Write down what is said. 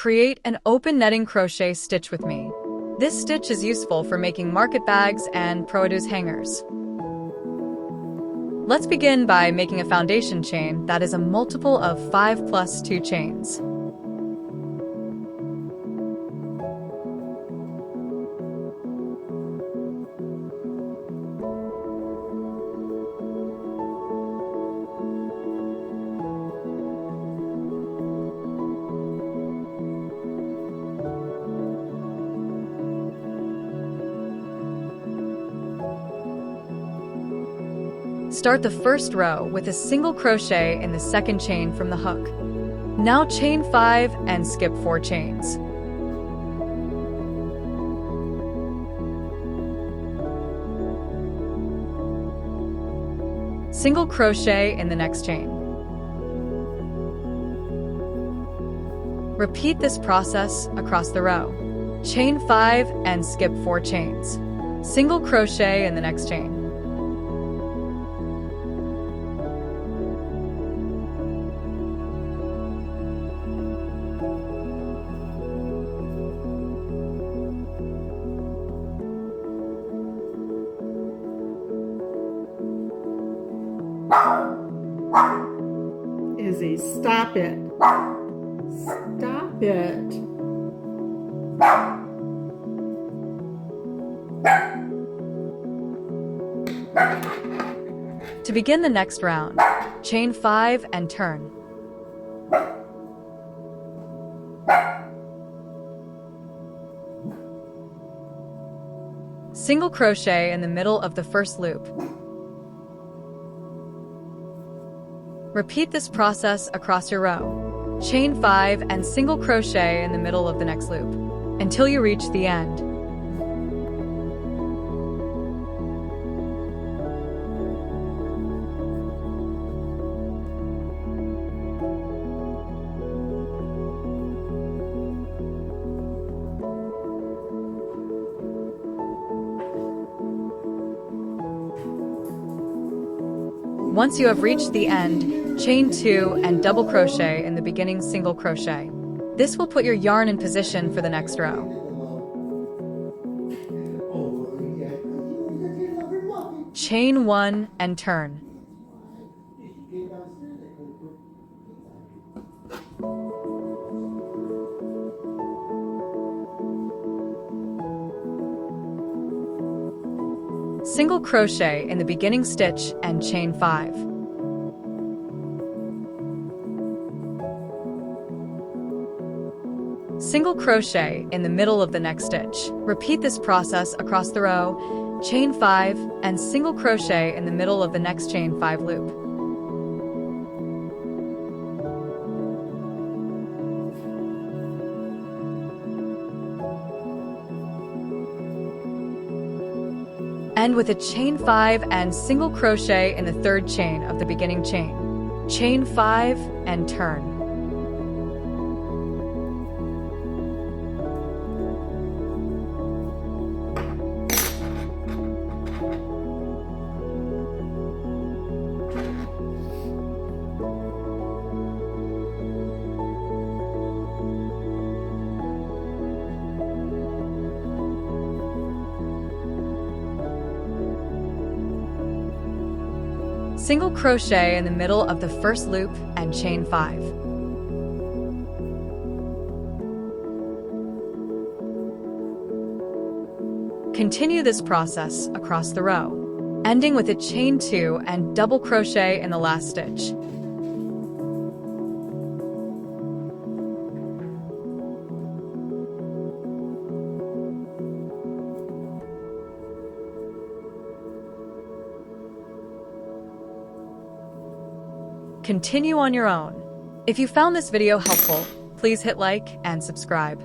Create an open netting crochet stitch with me. This stitch is useful for making market bags and produce hangers. Let's begin by making a foundation chain that is a multiple of 5 plus 2 chains. Start the first row with a single crochet in the second chain from the hook. Now chain 5 and skip 4 chains. Single crochet in the next chain. Repeat this process across the row. Chain 5 and skip 4 chains. Single crochet in the next chain. Izzy, stop it. Stop it. To begin the next round, chain 5 and turn. Single crochet in the middle of the first loop. Repeat this process across your row. Chain 5 and single crochet in the middle of the next loop until you reach the end. Once you have reached the end, chain 2 and double crochet in the beginning single crochet. This will put your yarn in position for the next row. Chain 1 and turn. Single crochet in the beginning stitch and chain 5. Single crochet in the middle of the next stitch. Repeat this process across the row, chain 5 and single crochet in the middle of the next chain 5 loop. End with a chain 5 and single crochet in the third chain of the beginning chain. Chain 5 and turn. Single crochet in the middle of the first loop and chain 5. Continue this process across the row, ending with a chain 2 and double crochet in the last stitch. Continue on your own. If you found this video helpful, please hit like and subscribe.